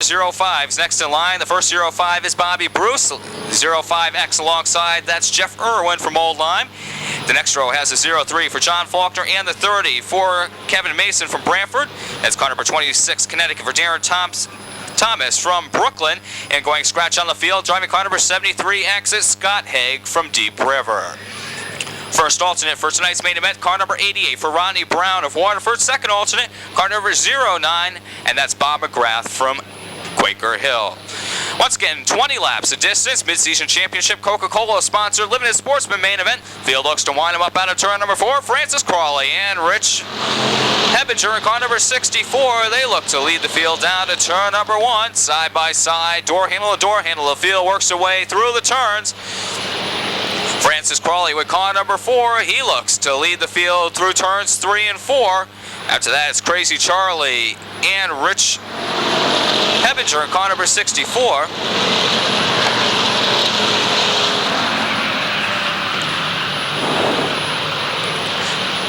05's next in line. The first 05 is Bobby Bruce. 05X alongside, that's Jeff Irwin from Old Lyme. The next row has a 03 for John Faulkner and the 30 for Kevin Mason from Brantford. That's car number 26, Connecticut, for Darren Thomas from Brooklyn. And going scratch on the field, driving car number 73X is Scott Haig from Deep River. First alternate for tonight's main event, car number 88 for Ronnie Brown of Waterford. Second alternate, car number 09, and that's Bob McGrath from Quaker Hill. Once again, 20 laps of distance, mid-season championship, Coca-Cola sponsor, limited Sportsman main event. Field looks to wind him up out of turn number 4. Francis Crawley and Rich Hebinger in car number 64. They look to lead the field down to turn number 1. Side by side, door handle to door handle. The field works their way through the turns. Francis Crawley with car number 4. He looks to lead the field through turns 3 and 4. After that, it's Crazy Charlie and Rich Hebinger in car number 64.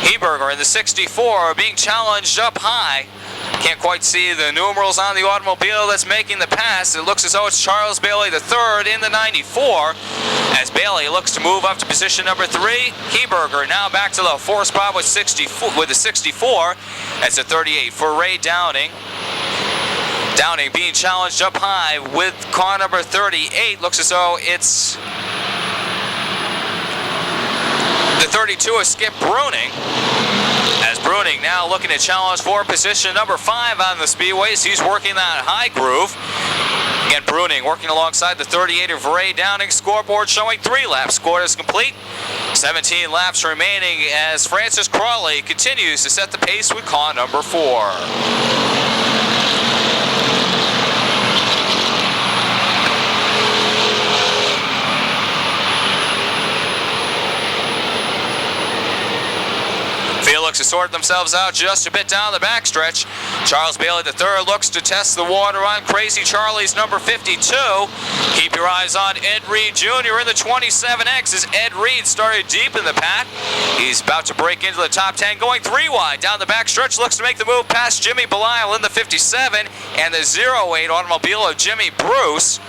Heberger in the 64 being challenged up high. Can't quite see the numerals on the automobile that's making the pass. It looks as though it's Charles Bailey III in the 94. As Bailey looks to move up to position number 3. Heberger now back to the 4 spot with the 64. That's a 38 for Ray Downing. Downing being challenged up high with car number 38. Looks as though it's the 32 is Skip Bruning. As Bruning now looking to challenge for position number 5 on the speedways. He's working that high groove. Again, Bruning working alongside the 38 of Ray Downing. Scoreboard showing 3 laps. Score is complete. 17 laps remaining as Francis Crawley continues to set the pace with car number 4. Field looks to sort themselves out just a bit down the backstretch. Charles Bailey III looks to test the water on Crazy Charlie's number 52. Keep your eyes on Ed Reed Jr. in the 27X as Ed Reed started deep in the pack. He's about to break into the top 10, going 3 wide down the backstretch. Looks to make the move past Jimmy Belisle in the 57 and the 08 automobile of Jimmy Bruce.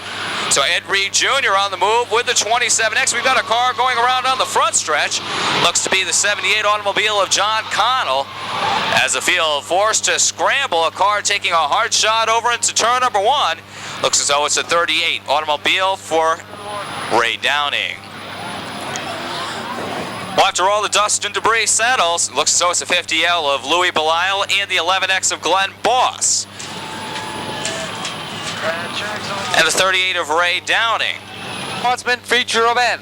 So Ed Reed Jr. on the move with the 27X. We've got a car going around on the front stretch. Looks to be the 78 automobile of John Connell. As the field forced to scramble, a car taking a hard shot over into turn number 1. Looks as though it's a 38 automobile for Ray Downing. Well, after all the dust and debris settles, it looks as though it's a 50L of Louis Belisle and the 11X of Glenn Boss. And the 38 of Ray Downing. Sportsman feature event.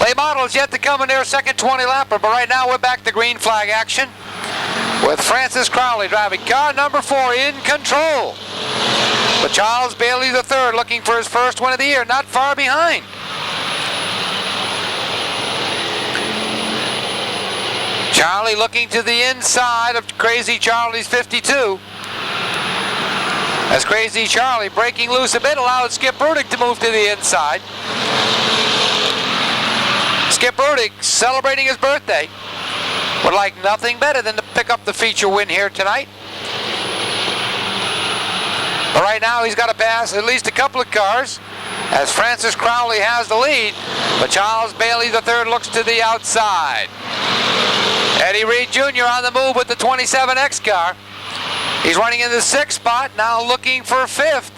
Late models yet to come in their second 20 lapper, but right now we're back to green flag action with Francis Crawley driving car number 4 in control. But Charles Bailey III looking for his first win of the year, not far behind. Charlie looking to the inside of Crazy Charlie's 52. As Crazy Charlie breaking loose a bit allowed Skip Rudick to move to the inside. Skip Rudick celebrating his birthday. Would like nothing better than to pick up the feature win here tonight. But right now he's got to pass at least a couple of cars as Francis Crawley has the lead. But Charles Bailey III looks to the outside. Eddie Reed Jr. on the move with the 27X car. He's running in the 6th spot, now looking for 5th.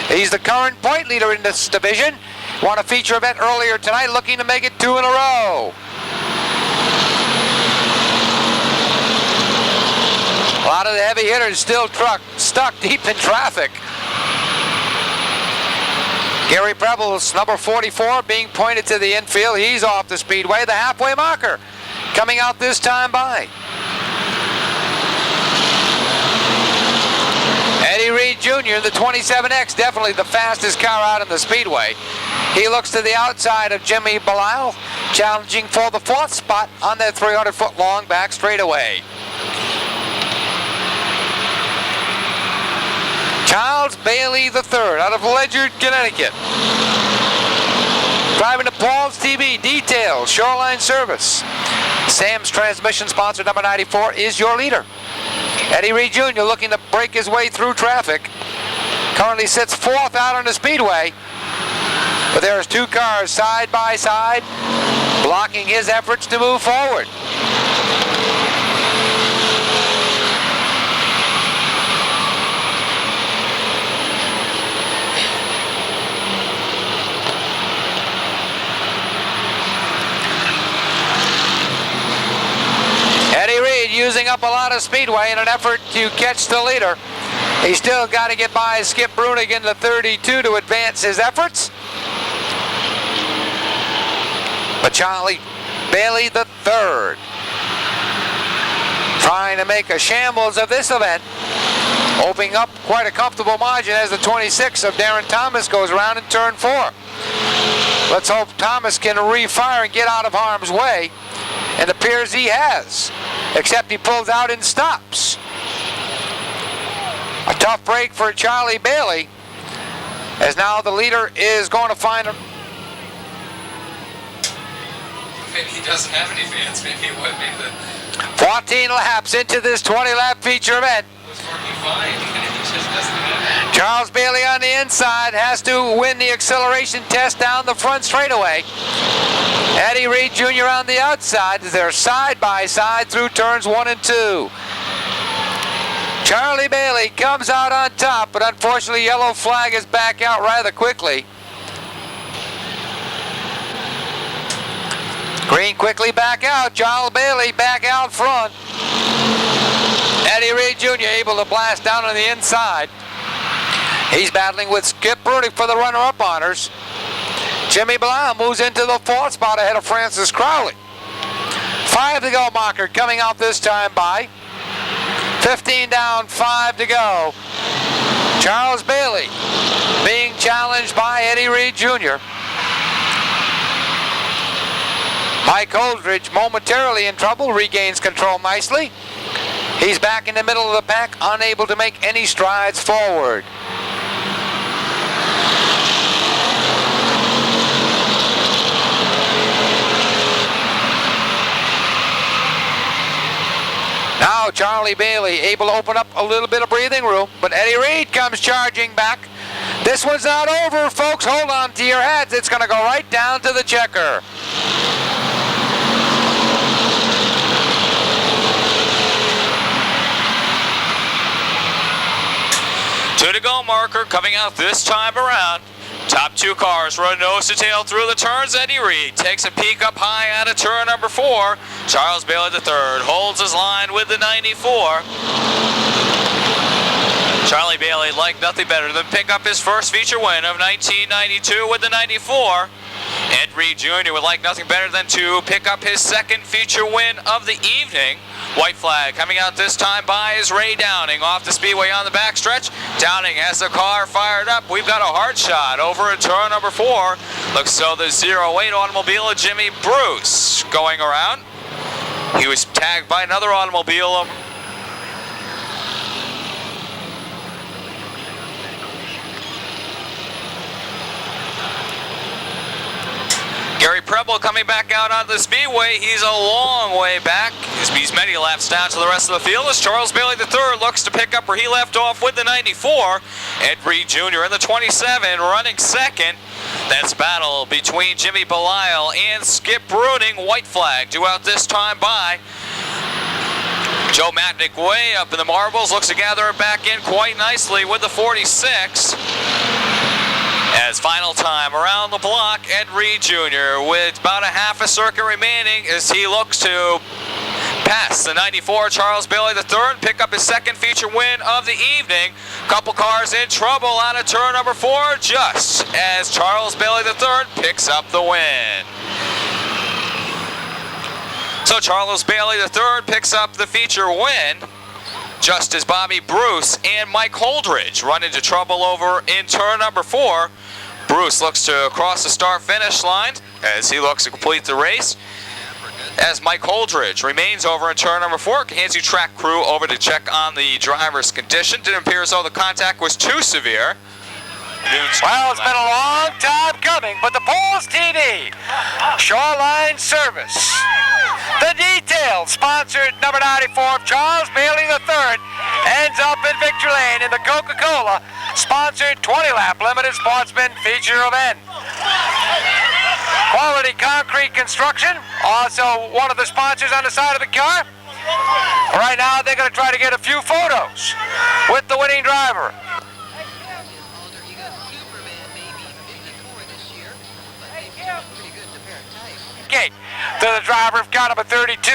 He's the current point leader in this division. Won a feature event earlier tonight, looking to make it 2 in a row. A lot of the heavy hitters still stuck deep in traffic. Gary Prebbles, number 44, being pointed to the infield. He's off the speedway, the halfway marker, coming out this time by. Eddie Reed Jr., the 27X, definitely the fastest car out in the speedway. He looks to the outside of Jimmy Belisle, challenging for the 4th spot on that 300-foot long back straightaway. Charles Bailey III out of Ledyard, Connecticut. Driving to Paul's TV, Details, Shoreline Service. Sam's Transmission sponsor number 94 is your leader. Eddie Reed Jr. looking to break his way through traffic. currently sits 4th out on the speedway. But there's 2 cars side by side, blocking his efforts to move forward. Eddie Reed using up a lot of speedway in an effort to catch the leader. He's still got to get by Skip Brunig in the 32 to advance his efforts. But Charlie Bailey the third, trying to make a shambles of this event, opening up quite a comfortable margin as the 26 of Darren Thomas goes around in turn 4. Let's hope Thomas can refire and get out of harm's way, and it appears he has, except he pulls out and stops. A tough break for Charlie Bailey, as now the leader is going to find him. Maybe he doesn't have any fans. Maybe it would. Maybe the 14 laps into this 20-lap feature event. was working fine. He just doesn't have it. Charles Bailey on the inside has to win the acceleration test down the front straightaway. Eddie Reed Jr. on the outside as they're side by side through turns 1 and 2. Charlie Bailey comes out on top, but unfortunately yellow flag is back out rather quickly. Green quickly back out. Charles Bailey back out front. Eddie Reed Jr. able to blast down on the inside. He's battling with Skip Brunig for the runner-up honors. Jimmy Blau moves into the 4th spot ahead of Francis Crowley. 5 to go marker coming out this time by. 15 down, 5 to go. Charles Bailey being challenged by Eddie Reed Jr. Mike Holdridge momentarily in trouble, regains control nicely. He's back in the middle of the pack, unable to make any strides forward. Now Charlie Bailey able to open up a little bit of breathing room, but Eddie Reed comes charging back. This one's not over, folks. Hold on to your hats. It's going to go right down to the checker. Two to go marker coming out this time around. Top 2 cars run nose to tail through the turns. Eddie Reed takes a peek up high out of turn number 4. Charles Bailey the third holds his line with the 94. Charlie Bailey liked nothing better than pick up his first feature win of 1992 with the 94. Ed Reed Jr. would like nothing better than to pick up his second feature win of the evening. White flag coming out this time by is Ray Downing off the speedway on the backstretch. Downing has the car fired up. We've got a hard shot over at turn number 4. Looks so the 08 automobile of Jimmy Bruce going around. He was tagged by another automobile. Gary Preble coming back out onto the speedway. He's a long way back. He's many laps down to the rest of the field as Charles Bailey III looks to pick up where he left off with the 94. Ed Reed Jr. in the 27 running second. That's battle between Jimmy Belisle and Skip Bruning. White flag due out this time by. Joe Matnick way up in the marbles, looks to gather it back in quite nicely with the 46. As final time around the block, Ed Reed Jr. with about a half a circuit remaining as he looks to pass the 94 Charles Bailey III, pick up his second feature win of the evening. Couple cars in trouble out of turn number 4 just as Charles Bailey III picks up the win. So Charles Bailey III picks up the feature win, just as Bobby Bruce and Mike Holdridge run into trouble over in turn number 4. Bruce looks to cross the start-finish line as he looks to complete the race. As Mike Holdridge remains over in turn number 4, hands you track crew over to check on the driver's condition. Didn't appear as though the contact was too severe. Well, it's been a long time coming, but the Bulls TV Shoreline Service, the detail sponsored number 94 Charles Bailey III ends up in victory lane in the Coca-Cola sponsored 20-lap limited Sportsman feature event. Quality Concrete Construction, also one of the sponsors on the side of the car. Right now they're going to try to get a few photos with the winning driver. Okay, to the driver of car number 32.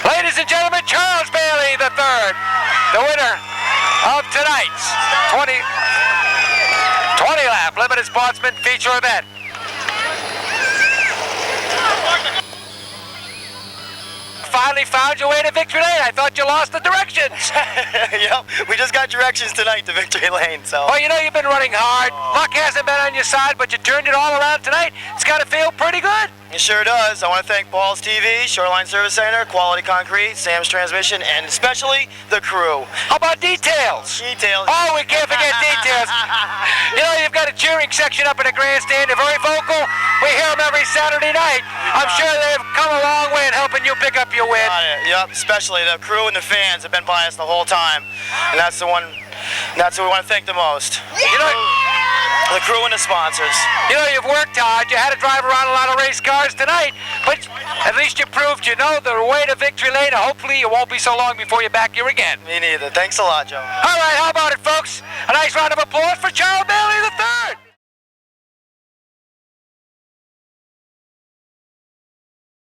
Ladies and gentlemen, Charles Bailey III, the winner of tonight's 20-lap limited Sportsman feature event. Finally found your way to victory lane. I thought you lost the directions. Yep, we just got directions tonight to victory lane, so. Well, you know you've been running hard. Luck hasn't been on your side, but you turned it all around tonight. It's got to feel pretty good. It sure does. I want to thank Paul's TV, Shoreline Service Center, Quality Concrete, Sam's Transmission, and especially the crew. How about details? Details. Oh, we can't forget details. You know, you've got a cheering section up in the grandstand. They're very vocal. We hear them every Saturday night. I'm sure they've come a long way in helping you pick up your win. Got it. Yep, especially the crew and the fans have been by us the whole time. And that's the one, that's who we want to thank the most. You know, the crew and the sponsors. You know, you've worked hard. You had to drive around a lot of race cars tonight, but at least you proved you know the way to victory lane, and hopefully it won't be so long before you're back here again. Me neither. Thanks a lot, Joe. All right, how about it, folks? A nice round of applause for Charles Bailey III.